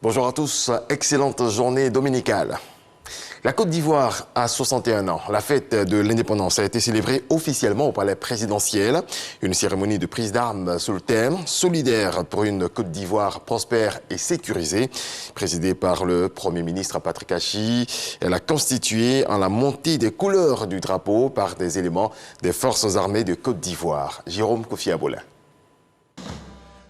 Bonjour à tous, excellente journée dominicale. La Côte d'Ivoire a 61 ans. La fête de l'indépendance a été célébrée officiellement au palais présidentiel. Une cérémonie de prise d'armes sous le thème « Solidaire pour une Côte d'Ivoire prospère et sécurisée », présidée par le Premier ministre Patrick Achi. Elle a constitué en la montée des couleurs du drapeau par des éléments des forces armées de Côte d'Ivoire. Jérôme Kofi Aboulin.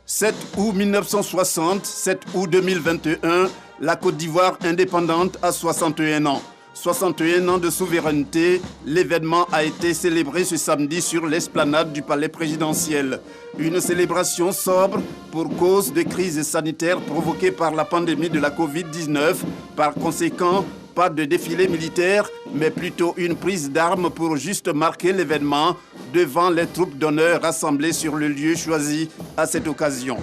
7 août 1960, 7 août 2021, la Côte d'Ivoire indépendante a 61 ans. 61 ans de souveraineté, l'événement a été célébré ce samedi sur l'esplanade du palais présidentiel. Une célébration sobre pour cause de crise sanitaire provoquée par la pandémie de la Covid-19. Par conséquent, pas de défilé militaire, mais plutôt une prise d'armes pour juste marquer l'événement devant les troupes d'honneur rassemblées sur le lieu choisi à cette occasion.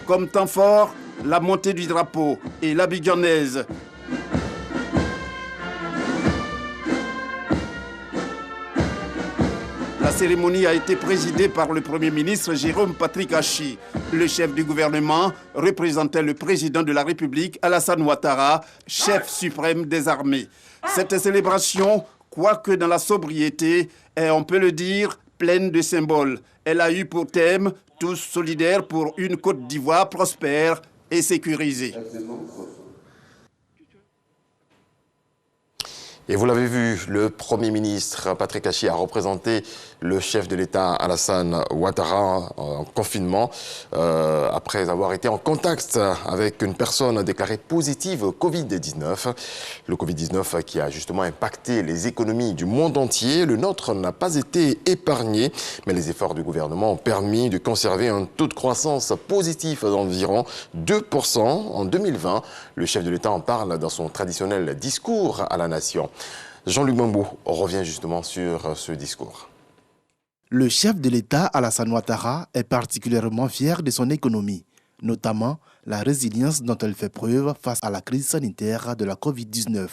Comme temps fort, la montée du drapeau et l'abidjanaise. La cérémonie a été présidée par le Premier ministre Jérôme Patrick Achi. Le chef du gouvernement représentait le président de la République, Alassane Ouattara, chef suprême des armées. Cette célébration, quoique dans la sobriété, est, on peut le dire, pleine de symboles. Elle a eu pour thème « Tous solidaires pour une Côte d'Ivoire prospère et sécurisée ». Et vous l'avez vu, le Premier ministre Patrick Achi a représenté le chef de l'État Alassane Ouattara en confinement après avoir été en contact avec une personne déclarée positive au Covid-19. Le Covid-19 qui a justement impacté les économies du monde entier. Le nôtre n'a pas été épargné, mais les efforts du gouvernement ont permis de conserver un taux de croissance positif d'environ 2% en 2020. Le chef de l'État en parle dans son traditionnel discours à la nation. Jean-Luc Bambou revient justement sur ce discours. Le chef de l'État, Alassane Ouattara, est particulièrement fier de son économie, notamment la résilience dont elle fait preuve face à la crise sanitaire de la Covid-19.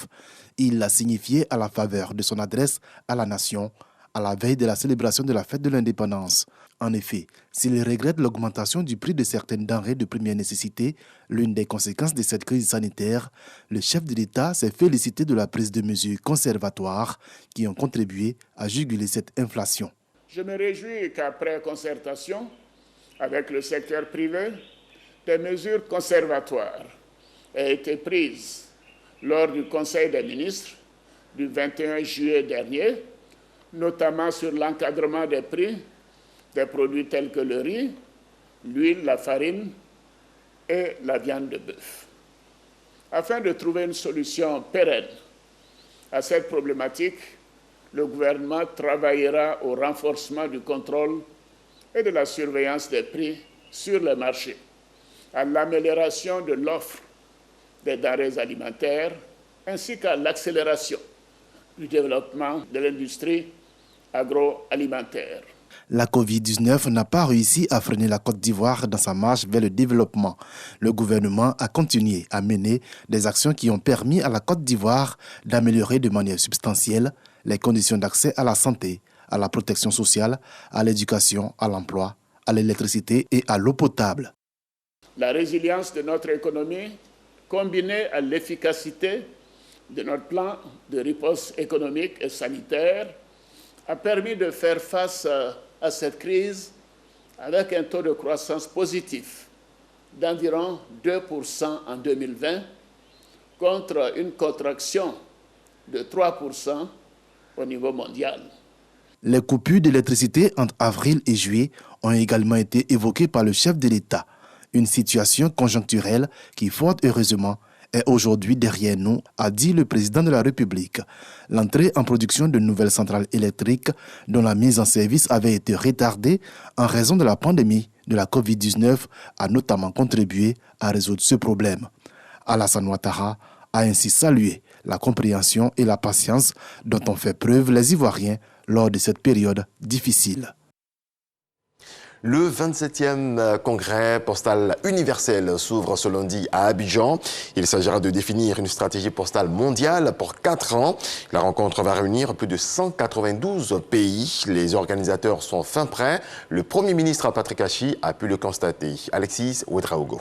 Il l'a signifié à la faveur de son adresse à la nation, à la veille de la célébration de la fête de l'indépendance. En effet, s'il regrette l'augmentation du prix de certaines denrées de première nécessité, l'une des conséquences de cette crise sanitaire, le chef de l'État s'est félicité de la prise de mesures conservatoires qui ont contribué à juguler cette inflation. Je me réjouis qu'après concertation avec le secteur privé, des mesures conservatoires aient été prises lors du Conseil des ministres du 21 juillet dernier, notamment sur l'encadrement des prix des produits tels que le riz, l'huile, la farine et la viande de bœuf. Afin de trouver une solution pérenne à cette problématique, le gouvernement travaillera au renforcement du contrôle et de la surveillance des prix sur les marchés, à l'amélioration de l'offre des denrées alimentaires, ainsi qu'à l'accélération du développement de l'industrie agroalimentaire. La Covid-19 n'a pas réussi à freiner la Côte d'Ivoire dans sa marche vers le développement. Le gouvernement a continué à mener des actions qui ont permis à la Côte d'Ivoire d'améliorer de manière substantielle les conditions d'accès à la santé, à la protection sociale, à l'éducation, à l'emploi, à l'électricité et à l'eau potable. La résilience de notre économie, combinée à l'efficacité de notre plan de riposte économique et sanitaire, a permis de faire face à cette crise avec un taux de croissance positif d'environ 2% en 2020 contre une contraction de 3% au niveau mondial. Les coupures d'électricité entre avril et juillet ont également été évoquées par le chef de l'État. Une situation conjoncturelle qui, fort heureusement, est aujourd'hui derrière nous, a dit le président de la République. L'entrée en production de nouvelles centrales électriques dont la mise en service avait été retardée en raison de la pandémie de la Covid-19 a notamment contribué à résoudre ce problème. Alassane Ouattara a ainsi salué la compréhension et la patience dont ont fait preuve les Ivoiriens lors de cette période difficile. Le 27e congrès postal universel s'ouvre ce lundi à Abidjan. Il s'agira de définir une stratégie postale mondiale pour 4 ans. La rencontre va réunir plus de 192 pays. Les organisateurs sont fin prêts. Le Premier ministre Patrick Achi a pu le constater. Alexis Ouedraogo.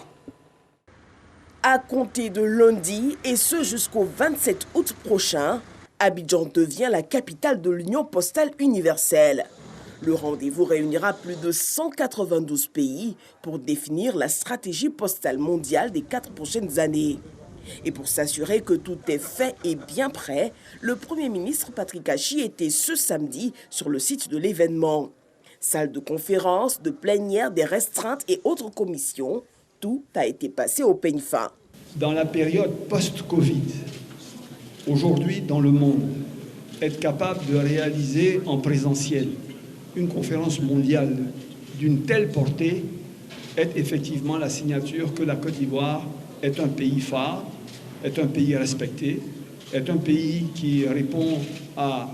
À compter de lundi, et ce jusqu'au 27 août prochain, Abidjan devient la capitale de l'Union postale universelle. Le rendez-vous réunira plus de 192 pays pour définir la stratégie postale mondiale des 4 prochaines années. Et pour s'assurer que tout est fait et bien prêt, le Premier ministre Patrick Achi était ce samedi sur le site de l'événement. Salle de conférence, de plénière, des restreintes et autres commissions, tout a été passé au peigne fin. Dans la période post-Covid, aujourd'hui dans le monde, être capable de réaliser en présentiel une conférence mondiale d'une telle portée est effectivement la signature que la Côte d'Ivoire est un pays phare, est un pays respecté, est un pays qui répond à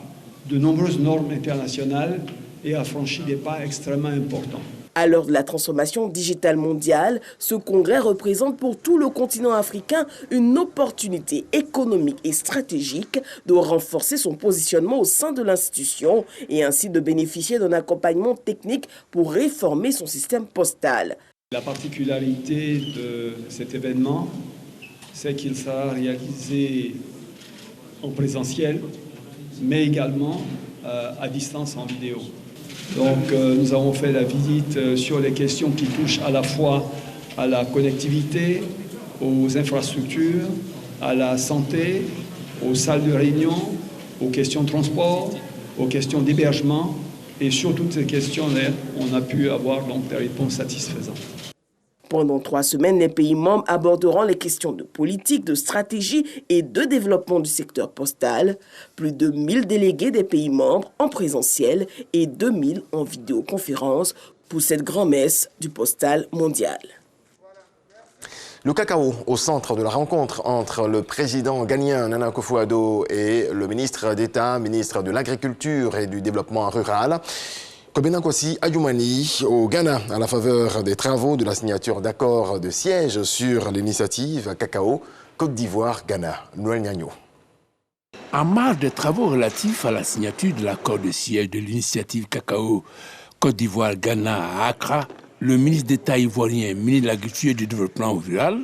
de nombreuses normes internationales et a franchi des pas extrêmement importants. À l'heure de la transformation digitale mondiale, ce congrès représente pour tout le continent africain une opportunité économique et stratégique de renforcer son positionnement au sein de l'institution et ainsi de bénéficier d'un accompagnement technique pour réformer son système postal. La particularité de cet événement, c'est qu'il sera réalisé en présentiel, mais également à distance en vidéo. Donc nous avons fait la visite sur les questions qui touchent à la fois à la connectivité, aux infrastructures, à la santé, aux salles de réunion, aux questions de transport, aux questions d'hébergement. Et sur toutes ces questions, on a pu avoir donc des réponses satisfaisantes. Pendant 3 semaines, les pays membres aborderont les questions de politique, de stratégie et de développement du secteur postal. Plus de 1000 délégués des pays membres en présentiel et 2000 en vidéoconférence pour cette grand-messe du postal mondial. Le cacao au centre de la rencontre entre le président ghanéen Nana Akufo-Addo et le ministre d'État, ministre de l'Agriculture et du Développement rural, Kobena Kwasi Adjoumani au Ghana à la faveur des travaux de la signature d'accords de siège sur l'initiative Cacao Côte d'Ivoire-Ghana. Noël Niagno. En marge des travaux relatifs à la signature de l'accord de siège de l'initiative Cacao Côte d'Ivoire-Ghana à Accra, le ministre d'État ivoirien, ministre de l'Agriculture et du Développement rural,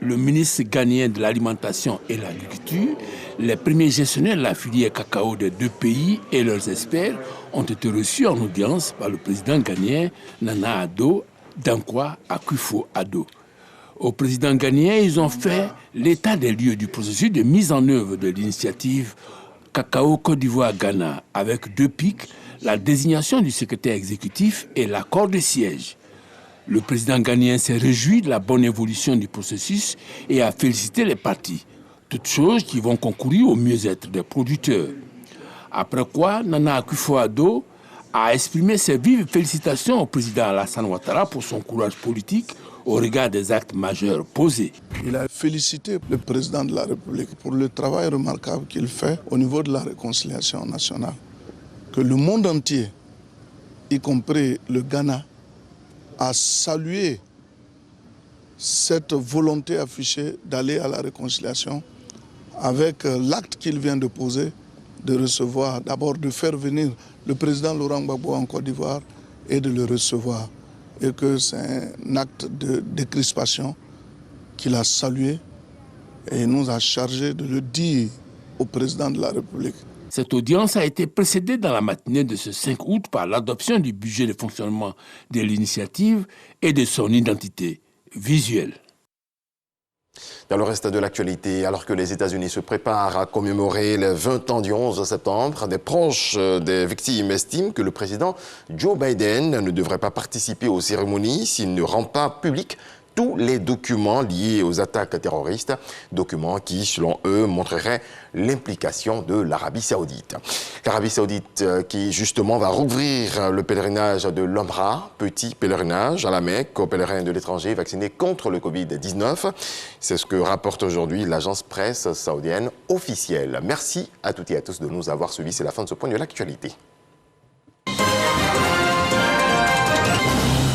le ministre ghanéen de l'Alimentation et de l'Agriculture, les premiers gestionnaires de la filière cacao des 2 pays et leurs experts ont été reçus en audience par le président ghanéen Nana Addo Dankwa Akufo-Addo. Au président ghanéen, ils ont fait l'état des lieux du processus de mise en œuvre de l'initiative Cacao Côte d'Ivoire-Ghana avec 2 pics, la désignation du secrétaire exécutif et l'accord de siège. Le président ghanéen s'est réjoui de la bonne évolution du processus et a félicité les parties, toutes choses qui vont concourir au mieux-être des producteurs. Après quoi, Nana Akufo-Addo a exprimé ses vives félicitations au président Alassane Ouattara pour son courage politique au regard des actes majeurs posés. Il a félicité le président de la République pour le travail remarquable qu'il fait au niveau de la réconciliation nationale. Que le monde entier, y compris le Ghana, a salué cette volonté affichée d'aller à la réconciliation avec l'acte qu'il vient de poser, de recevoir, d'abord de faire venir le président Laurent Gbagbo en Côte d'Ivoire et de le recevoir. Et que c'est un acte de décrispation qu'il a salué et nous a chargé de le dire au président de la République. Cette audience a été précédée dans la matinée de ce 5 août par l'adoption du budget de fonctionnement de l'initiative et de son identité visuelle. Dans le reste de l'actualité, alors que les États-Unis se préparent à commémorer les 20 ans du 11 septembre, des proches des victimes estiment que le président Joe Biden ne devrait pas participer aux cérémonies s'il ne rend pas public tous les documents liés aux attaques terroristes, documents qui, selon eux, montreraient l'implication de l'Arabie Saoudite. L'Arabie Saoudite qui, justement, va rouvrir le pèlerinage de l'Omra, petit pèlerinage à la Mecque aux pèlerins de l'étranger vaccinés contre le Covid-19. C'est ce que rapporte aujourd'hui l'agence presse saoudienne officielle. Merci à toutes et à tous de nous avoir suivis. C'est la fin de ce point de l'actualité.